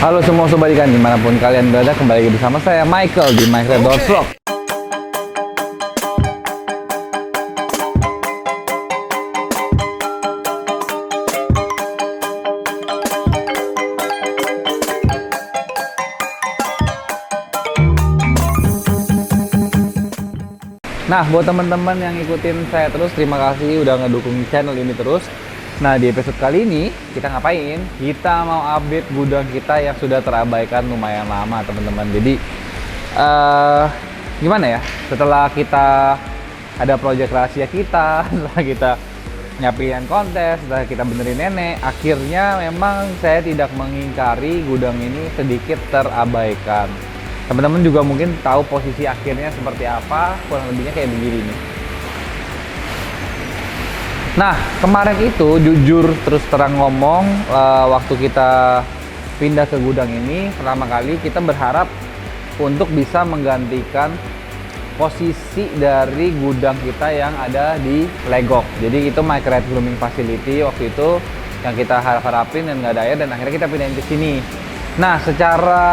Halo semua sobat ikan dimanapun kalian berada, kembali lagi bersama saya Michael di Michael.vlog. Nah, buat teman-teman yang ikutin saya terus, terima kasih udah ngedukung channel ini terus. Nah, di episode kali ini kita ngapain? Kita mau update gudang kita yang sudah terabaikan lumayan lama, teman-teman. Jadi gimana ya? Setelah kita ada proyek rahasia kita, setelah kita nyapiin kontes, setelah kita benerin nenek, akhirnya memang saya tidak mengingkari gudang ini sedikit terabaikan. Teman-teman juga mungkin tahu posisi akhirnya seperti apa, kurang lebihnya kayak begini nih. Nah, kemarin itu jujur terus terang ngomong, waktu kita pindah ke gudang ini, pertama kali kita berharap untuk bisa menggantikan posisi dari gudang kita yang ada di Legok. Jadi itu Microlite Grooming Facility waktu itu yang kita harapin dan nggak daya, dan akhirnya kita pindahin ke sini. Nah, secara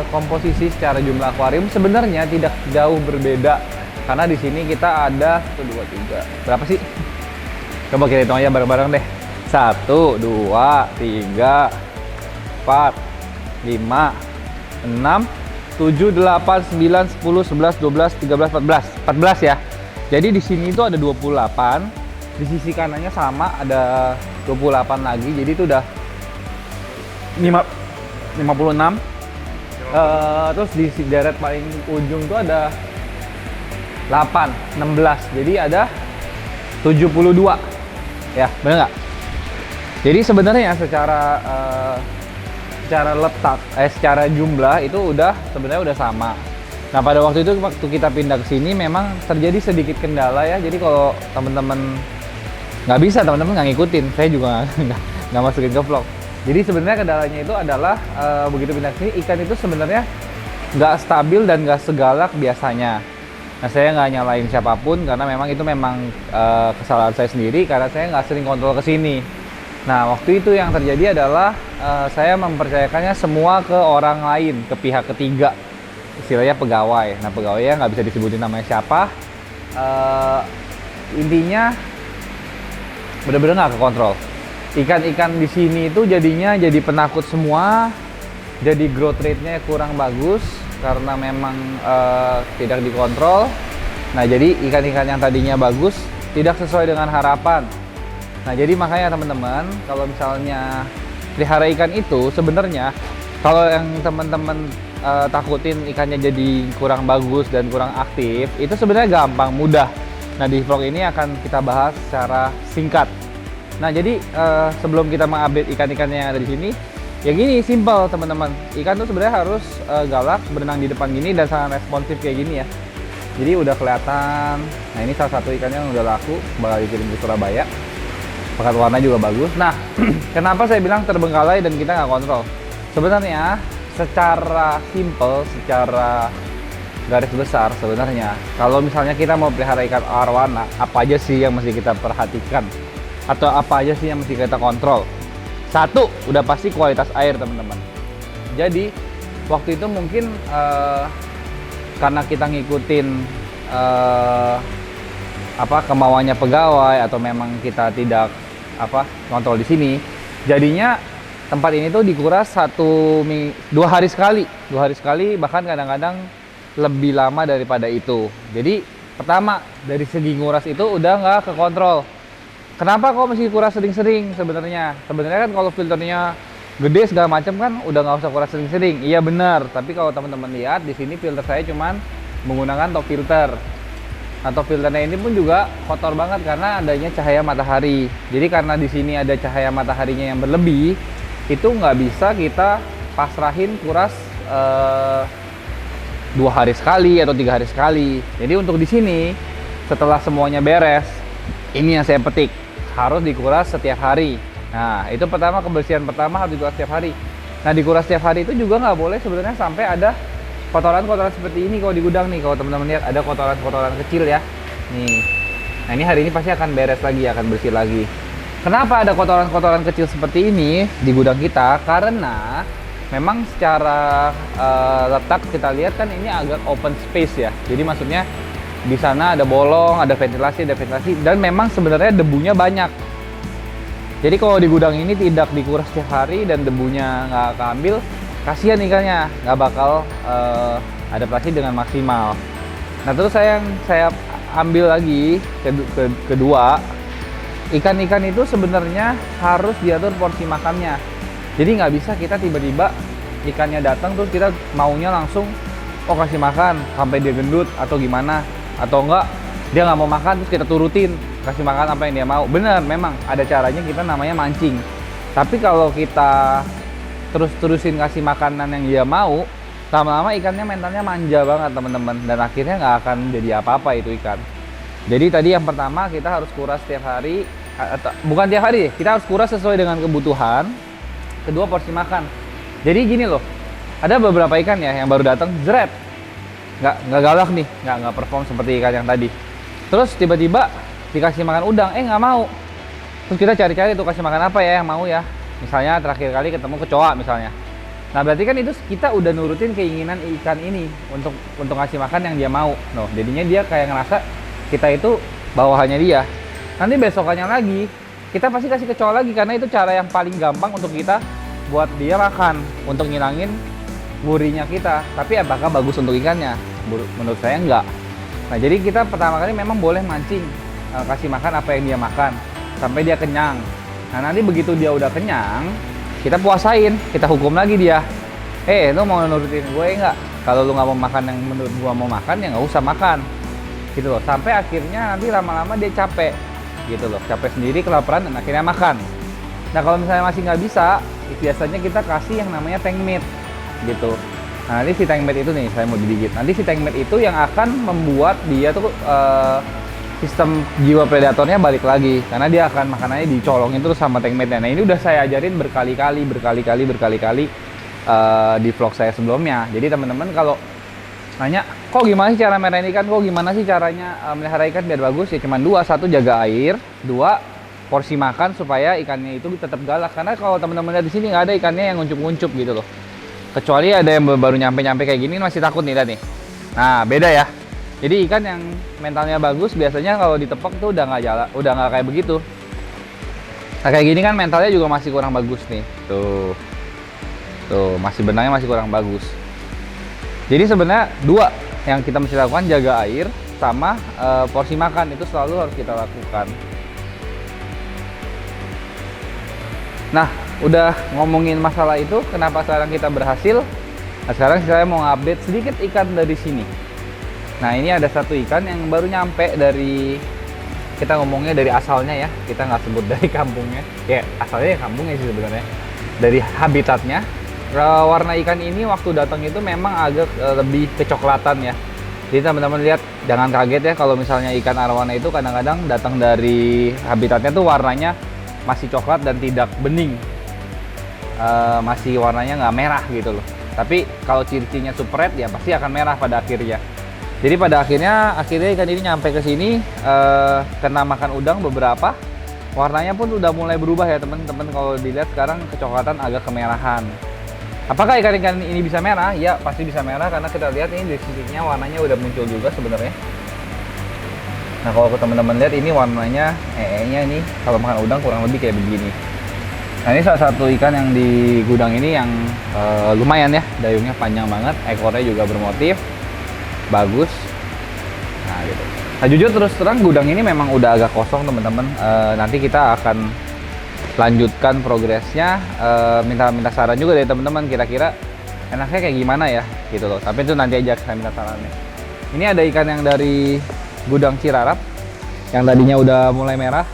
komposisi, secara jumlah akuarium sebenarnya tidak jauh berbeda, karena di sini kita ada 1, 2, 3. Berapa sih? Coba kita hitung aja bareng-bareng deh. 1, 2, 3, 4, 5, 6, 7, 8, 9, 10, 11, 12, 13, 14 ya. Jadi di sini itu ada 28. Di sisi kanannya sama ada 28 lagi. Jadi itu udah 56. Terus di deret paling ujung tuh ada 8, 16. Jadi ada 72. Ya, bener nggak? Jadi sebenarnya secara letak, secara jumlah itu sebenarnya udah sama. Nah, pada waktu itu waktu kita pindah ke sini memang terjadi sedikit kendala ya. Jadi kalau teman-teman nggak bisa, teman-teman nggak ngikutin, saya juga nggak masukin ke vlog. Jadi sebenarnya kendalanya itu adalah begitu pindah ke sini, ikan itu sebenarnya nggak stabil dan nggak segalak biasanya. Nah, saya nggak nyalain siapapun karena memang itu kesalahan saya sendiri karena saya nggak sering kontrol ke sini. Nah, waktu itu yang terjadi adalah saya mempercayakannya semua ke orang lain, ke pihak ketiga, istilahnya pegawai. Nah, pegawainya nggak bisa disebutin namanya siapa. Intinya bener-bener nggak kekontrol. Ikan-ikan di sini itu jadinya jadi penakut semua, jadi growth rate-nya kurang bagus karena memang tidak dikontrol. Nah, jadi ikan-ikan yang tadinya bagus tidak sesuai dengan harapan. Nah, jadi makanya teman-teman, kalau misalnya pelihara ikan itu sebenarnya kalau yang teman-teman takutin ikannya jadi kurang bagus dan kurang aktif, itu sebenarnya gampang, mudah. Nah, di vlog ini akan kita bahas secara singkat. Nah, jadi sebelum kita mengupdate ikan-ikan yang ada di sini, ya gini, simple teman-teman. Ikan tuh sebenarnya harus galak, berenang di depan gini dan sangat responsif kayak gini ya. Jadi udah kelihatan. Nah, ini salah satu ikannya yang udah laku, bakal dikirim ke Surabaya. Pekat warna juga bagus. Nah, kenapa saya bilang terbengkalai dan kita nggak kontrol? Sebenarnya secara simple, secara garis besar sebenarnya, kalau misalnya kita mau pelihara ikan arowana, apa aja sih yang mesti kita perhatikan? Atau apa aja sih yang mesti kita kontrol? Satu, udah pasti kualitas air teman-teman. Jadi waktu itu mungkin karena kita ngikutin kemauannya pegawai atau memang kita tidak kontrol di sini, jadinya tempat ini tuh dikuras 2 hari sekali, bahkan kadang-kadang lebih lama daripada itu. Jadi pertama dari segi nguras itu udah nggak kekontrol. Kenapa kok mesti kuras sering-sering sebenarnya? Sebenarnya kan kalau filternya gede segala macam kan udah nggak usah kuras sering-sering. Iya benar, tapi kalau teman-teman lihat di sini filter saya cuman menggunakan top filter. Nah, top filternya ini pun juga kotor banget karena adanya cahaya matahari. Jadi karena di sini ada cahaya mataharinya yang berlebih, itu nggak bisa kita pasrahin kuras 2 hari sekali atau 3 hari sekali. Jadi untuk di sini setelah semuanya beres, ini yang saya petik, harus dikuras setiap hari. Nah, itu pertama, kebersihan pertama harus dikuras setiap hari. Nah, dikuras setiap hari itu juga nggak boleh sebenarnya sampai ada kotoran-kotoran seperti ini. Kalau di gudang nih, kalau teman-teman lihat ada kotoran-kotoran kecil ya. Nih. Nah, ini hari ini pasti akan beres lagi, akan bersih lagi. Kenapa ada kotoran-kotoran kecil seperti ini di gudang kita? Karena memang secara letak kita lihat kan ini agak open space ya. Jadi maksudnya di sana ada bolong, ada ventilasi, dan memang sebenarnya debunya banyak. Jadi kalau di gudang ini tidak dikuras setiap hari dan debunya nggak keambil, kasihan ikannya, nggak bakal adaptasi dengan maksimal. Nah terus saya ambil lagi kedua, ikan-ikan itu sebenarnya harus diatur porsi makannya. Jadi nggak bisa kita tiba-tiba ikannya datang terus kita maunya langsung kasih makan sampai dia gendut atau gimana, atau enggak dia nggak mau makan terus kita turutin kasih makan apa yang dia mau. Bener, memang ada caranya, kita namanya mancing. Tapi kalau kita terusin kasih makanan yang dia mau, lama-lama ikannya mentalnya manja banget teman-teman, dan akhirnya nggak akan jadi apa-apa itu ikan. Jadi tadi yang pertama kita harus kuras setiap hari, bukan tiap hari, kita harus kuras sesuai dengan kebutuhan. Kedua, porsi makan. Jadi gini loh, ada beberapa ikan ya yang baru datang, zret, nggak galak nih, nggak perform seperti ikan yang tadi. Terus tiba-tiba dikasih makan udang, nggak mau. Terus kita cari-cari tuh kasih makan apa ya yang mau ya. Misalnya terakhir kali ketemu kecoa misalnya. Nah berarti kan itu kita udah nurutin keinginan ikan ini untuk ngasih makan yang dia mau. Noh, jadinya dia kayak ngerasa kita itu bawahannya dia. Nanti besokannya lagi kita pasti kasih kecoa lagi, karena itu cara yang paling gampang untuk kita buat dia makan, untuk ngilangin gurihnya kita. Tapi apakah bagus untuk ikannya? Menurut saya enggak. Nah jadi kita pertama kali memang boleh mancing, kasih makan apa yang dia makan sampai dia kenyang. Nah nanti begitu dia udah kenyang, kita puasain, kita hukum lagi dia. Lu mau nurutin gue enggak? Kalau lu nggak mau makan yang menurut gue mau makan, ya nggak usah makan. Gitu loh, sampai akhirnya nanti lama-lama dia capek. Gitu loh, capek sendiri, kelaparan, dan akhirnya makan. Nah kalau misalnya masih nggak bisa, biasanya kita kasih yang namanya tank meat. Gitu. Nah nanti si tank meat itu nih, saya mau digigit. Nanti si tank meat itu yang akan membuat dia tuh sistem jiwa predatornya balik lagi, karena dia akan makanannya dicolongin terus sama tank meatnya. Nah ini udah saya ajarin berkali-kali di vlog saya sebelumnya. Jadi teman-teman kalau nanya, kok gimana sih cara merain ikan, kok gimana sih caranya melihara ikan biar bagus, ya cuman dua. Satu, jaga air. Dua, porsi makan supaya ikannya itu tetap galak. Karena kalau teman-teman lihat di sini nggak ada ikannya yang nguncup-nguncup gitu loh. Kecuali ada yang baru nyampe-nyampe kayak gini masih takut nih, lihat nih. Nah beda ya. Jadi ikan yang mentalnya bagus biasanya kalau ditepok tuh udah nggak kayak begitu. Nah kayak gini kan mentalnya juga masih kurang bagus nih. Tuh masih benangnya masih kurang bagus. Jadi sebenarnya dua yang kita mesti lakukan, jaga air sama porsi makan, itu selalu harus kita lakukan. Nah udah ngomongin masalah itu, kenapa sekarang kita berhasil? Nah sekarang saya mau update sedikit ikan dari sini. Nah ini ada satu ikan yang baru nyampe dari, kita ngomongnya dari asalnya ya, kita nggak sebut dari kampungnya, ya asalnya ya kampungnya sih sebenarnya, dari habitatnya. Warna ikan ini waktu datang itu memang agak lebih kecoklatan ya. Jadi teman-teman lihat, jangan kaget ya kalau misalnya ikan arwana itu kadang-kadang datang dari habitatnya tuh warnanya masih coklat dan tidak bening, masih warnanya nggak merah gitu loh. Tapi kalau ciri-cirinya super red ya pasti akan merah pada akhirnya. Jadi pada akhirnya ikan ini nyampe ke sini, kena makan udang beberapa, warnanya pun udah mulai berubah ya teman-teman. Kalau dilihat sekarang kecoklatan agak kemerahan. Apakah ikan-ikan ini bisa merah? Ya pasti bisa merah, karena kita lihat ini di sisinya warnanya udah muncul juga sebenarnya. Nah kalau teman-teman lihat ini warnanya nya ini kalau makan udang kurang lebih kayak begini. Nah ini salah satu ikan yang di gudang ini yang lumayan ya, dayungnya panjang banget, ekornya juga bermotif, bagus. Nah gitu. Nah jujur terus terang gudang ini memang udah agak kosong teman-teman. Nanti kita akan lanjutkan progresnya, minta saran juga dari teman-teman, kira-kira enaknya kayak gimana ya gitu loh. Tapi itu nanti aja saya minta sarannya. Ini ada ikan yang dari gudang Cirarap yang tadinya udah mulai merah,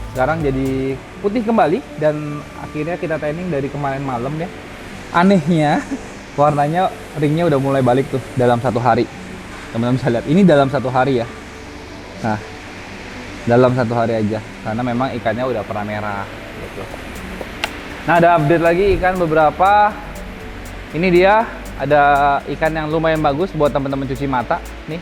sekarang jadi putih kembali, dan akhirnya kita training dari kemarin malam ya. Anehnya warnanya, ringnya udah mulai balik tuh dalam satu hari. Teman-teman bisa lihat, ini dalam satu hari ya. Nah dalam satu hari aja, karena memang ikannya udah pernah merah gitu. Nah ada update lagi ikan beberapa. Ini dia ada ikan yang lumayan bagus buat teman-teman cuci mata nih.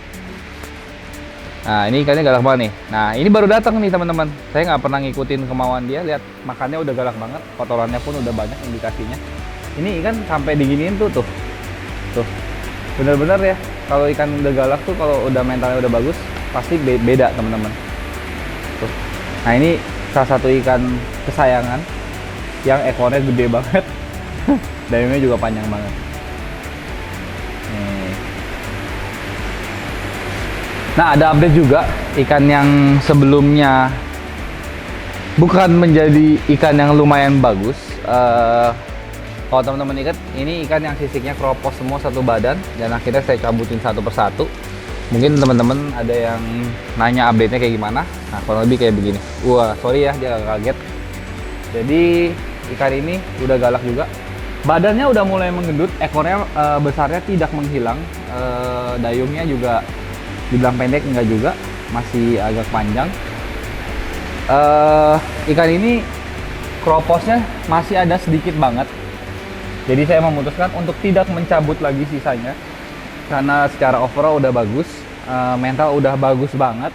Nah ini ikannya galak banget nih. Nah ini baru datang nih teman-teman, saya nggak pernah ngikutin kemauan dia. Lihat makannya udah galak banget, kotorannya pun udah banyak indikasinya. Ini ikan sampai diginiin tuh. Bener-bener ya, kalau ikan udah galak tuh, kalau udah mentalnya udah bagus, pasti beda teman-teman. Tuh. Nah ini salah satu ikan kesayangan yang ekornya gede banget, dayungnya juga panjang banget. Nih. Nah ada update juga ikan yang sebelumnya bukan menjadi ikan yang lumayan bagus. Kalau teman-teman ingat, ini ikan yang sisiknya keropos semua satu badan, dan akhirnya saya cabutin satu persatu. Mungkin teman-teman ada yang nanya update-nya kayak gimana. Nah, kurang lebih kayak begini. Wah, sorry ya, dia agak kaget. Jadi ikan ini udah galak juga. Badannya udah mulai menggendut, ekornya besarnya tidak menghilang. Dayungnya juga dibilang pendek enggak juga, masih agak panjang. Ikan ini kroposnya masih ada sedikit banget. Jadi saya memutuskan untuk tidak mencabut lagi sisanya, karena secara overall udah bagus, mental udah bagus banget.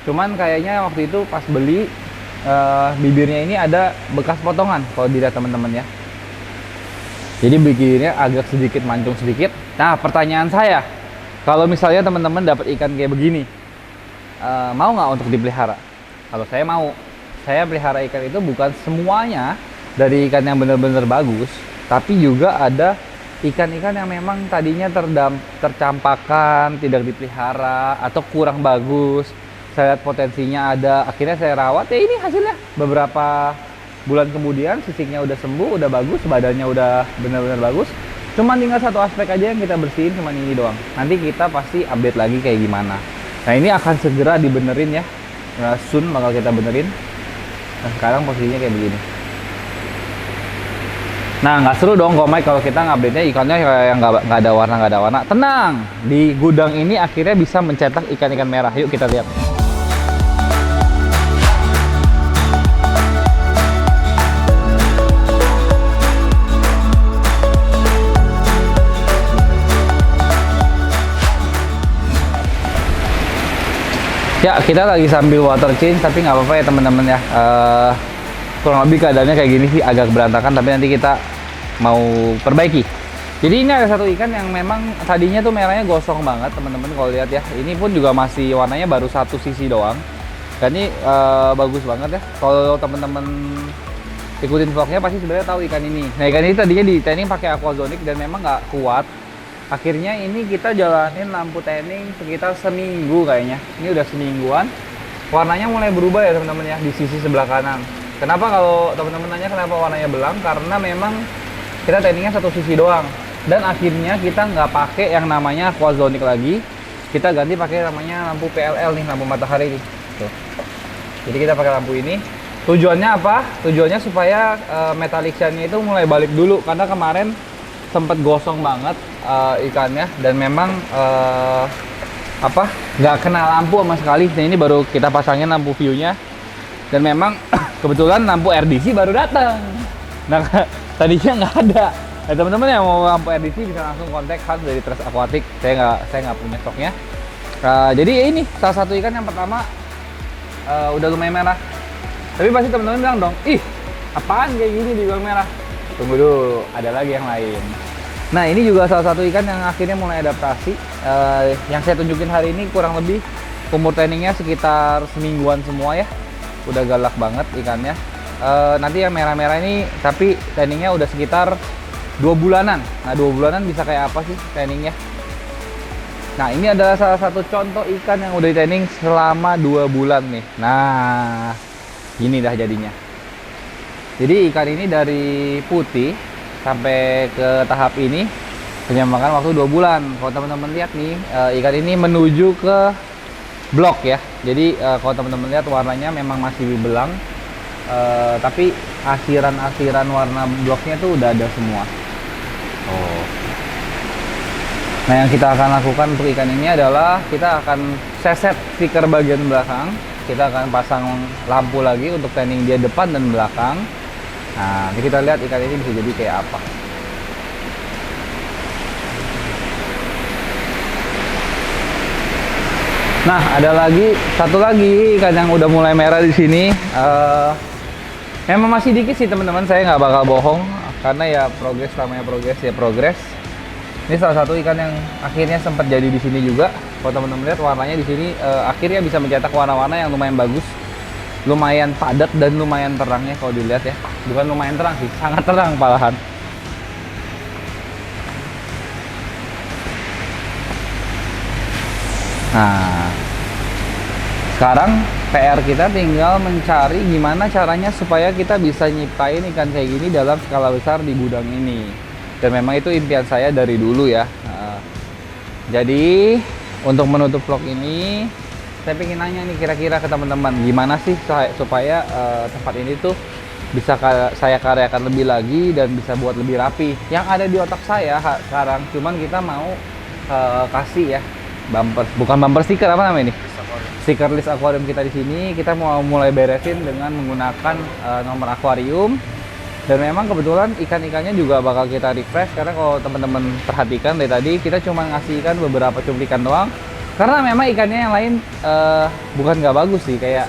Cuman kayaknya waktu itu pas beli, bibirnya ini ada bekas potongan kalau dilihat teman-teman ya. Jadi bibirnya agak sedikit mancung sedikit. Nah pertanyaan saya, kalau misalnya teman-teman dapat ikan kayak begini, mau nggak untuk dipelihara? Kalau saya mau. Saya pelihara ikan itu bukan semuanya dari ikan yang benar-benar bagus, tapi juga ada ikan-ikan yang memang tadinya tercampakkan, tidak dipelihara, atau kurang bagus. Saya lihat potensinya ada, akhirnya saya rawat. Ya ini hasilnya. Beberapa bulan kemudian sisiknya udah sembuh, udah bagus, badannya udah benar-benar bagus. Cuman tinggal satu aspek aja yang kita bersihin, cuman ini doang. Nanti kita pasti update lagi kayak gimana. Nah ini akan segera dibenerin ya. Soon bakal kita benerin. Nah sekarang posisinya kayak begini. Nah nggak seru dong Komik kalau kita ngupdate-nya ikannya yang nggak ada warna. Tenang, di gudang ini akhirnya bisa mencetak ikan-ikan merah. Yuk kita lihat. Ya kita lagi sambil water change, tapi nggak apa-apa ya teman-teman ya. Kurang lebih keadaannya kayak gini sih, agak berantakan, tapi nanti kita mau perbaiki. Jadi ini ada satu ikan yang memang tadinya tuh merahnya gosong banget teman-teman, kalau lihat ya. Ini pun juga masih warnanya baru satu sisi doang. Dan ini bagus banget ya. Kalau teman-teman ikutin vlognya pasti sebenarnya tahu ikan ini. Nah ikan ini tadinya di tanning pakai aquazonic dan memang nggak kuat. Akhirnya ini kita jalanin lampu tanning sekitar seminggu kayaknya. Ini udah semingguan. Warnanya mulai berubah ya teman-teman ya di sisi sebelah kanan. Kenapa kalau teman-teman nanya kenapa warnanya belang? Karena memang kita tanningnya satu sisi doang. Dan akhirnya kita nggak pakai yang namanya aquazonic lagi. Kita ganti pakai namanya lampu PLL nih, lampu matahari nih. Tuh. Jadi kita pakai lampu ini. Tujuannya apa? Tujuannya supaya metallic shine-nya itu mulai balik dulu. Karena kemarin sempat gosong banget ikannya, dan memang nggak kena lampu sama sekali. Nah ini baru kita pasangin lampu view-nya, dan memang kebetulan lampu RDC baru datang. Nah tadinya nggak ada. Nah teman-teman yang mau lampu RDC bisa langsung kontak Hans dari Trust Aquatic. Saya nggak punya stoknya. Jadi ini salah satu ikan yang pertama udah lumayan merah. Tapi pasti teman-teman bilang dong, ih apaan kayak gini dibilang merah? Tunggu dulu, ada lagi yang lain. Nah ini juga salah satu ikan yang akhirnya mulai adaptasi. Yang saya tunjukin hari ini kurang lebih umur tanningnya sekitar semingguan semua ya. Udah galak banget ikannya. Nanti yang merah-merah ini tapi tanningnya udah sekitar 2 bulanan. Nah 2 bulanan bisa kayak apa sih tanningnya? Nah ini adalah salah satu contoh ikan yang udah di tanning selama 2 bulan nih. Nah ini dah jadinya. Jadi ikan ini dari putih sampai ke tahap ini hanya makan waktu 2 bulan. Kalau teman-teman lihat nih, ikan ini menuju ke blok ya. Jadi kalau teman-teman lihat warnanya memang masih belang, tapi asiran-asiran warna bloknya tuh udah ada semua. Oh. Nah yang kita akan lakukan untuk ikan ini adalah kita akan seset stiker bagian belakang. Kita akan pasang lampu lagi untuk tanning dia depan dan belakang. Nah, nanti kita lihat ikan ini bisa jadi kayak apa. Nah, ada satu lagi ikan yang udah mulai merah di sini. Memang masih dikit sih teman-teman, saya nggak bakal bohong. karena ya progres, namanya progres ya progres. Ini salah satu ikan yang akhirnya sempat jadi di sini juga. Kalau teman-teman lihat warnanya di sini akhirnya bisa mencetak warna-warna yang lumayan bagus, lumayan padat dan lumayan terangnya kalau dilihat ya. Bukan lumayan terang sih, sangat terang malahan. Nah, sekarang PR kita tinggal mencari gimana caranya supaya kita bisa nyiptain ikan kayak gini dalam skala besar di gudang ini. Dan memang itu impian saya dari dulu ya. Jadi untuk menutup vlog ini, saya pengen nanya nih kira-kira ke teman-teman, gimana sih supaya tempat ini tuh bisa saya karyakan lebih lagi dan bisa buat lebih rapi. Yang ada di otak saya sekarang, cuman kita mau kasih ya bumper, bukan bumper stiker, apa namanya ini? Stiker list akuarium kita di sini. Kita mau mulai beresin dengan menggunakan nomor akuarium. Dan memang kebetulan ikan-ikannya juga bakal kita refresh, karena kalau teman-teman perhatikan dari tadi kita cuma ngasih ikan beberapa cuplikan doang, karena memang ikannya yang lain bukan nggak bagus sih, kayak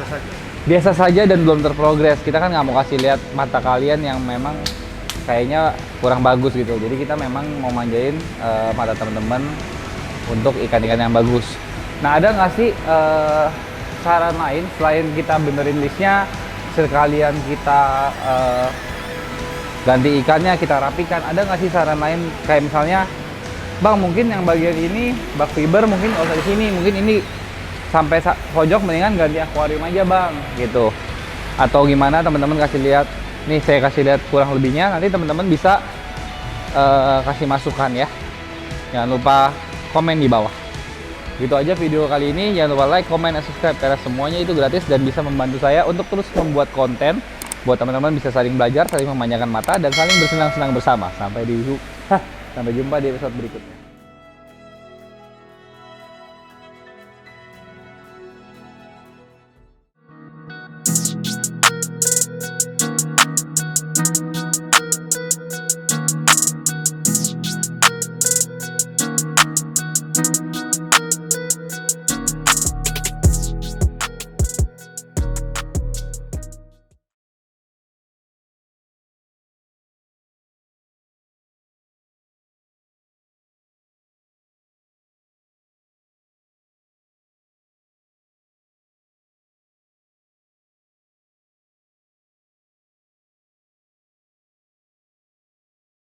biasa saja dan belum terprogres. Kita kan nggak mau kasih lihat mata kalian yang memang kayaknya kurang bagus gitu. Jadi kita memang mau manjain mata teman-teman untuk ikan-ikan yang bagus. Nah, ada nggak sih saran lain selain kita benerin listnya, sekalian kita ganti ikannya, kita rapikan? Ada nggak sih saran lain, kayak misalnya, Bang, mungkin yang bagian ini bak fiber mungkin nggak usah di sini, mungkin ini sampai pojok mendingan ganti akuarium aja, Bang, gitu. Atau gimana? Teman-teman kasih lihat, nih saya kasih lihat kurang lebihnya, nanti teman-teman bisa kasih masukan ya. Jangan lupa komen di bawah. Gitu aja video kali ini. Jangan lupa like, comment, dan subscribe, karena semuanya itu gratis dan bisa membantu saya untuk terus membuat konten buat teman-teman bisa saling belajar, saling memanjakan mata, dan saling bersenang-senang bersama. Sampai jumpa di episode berikutnya.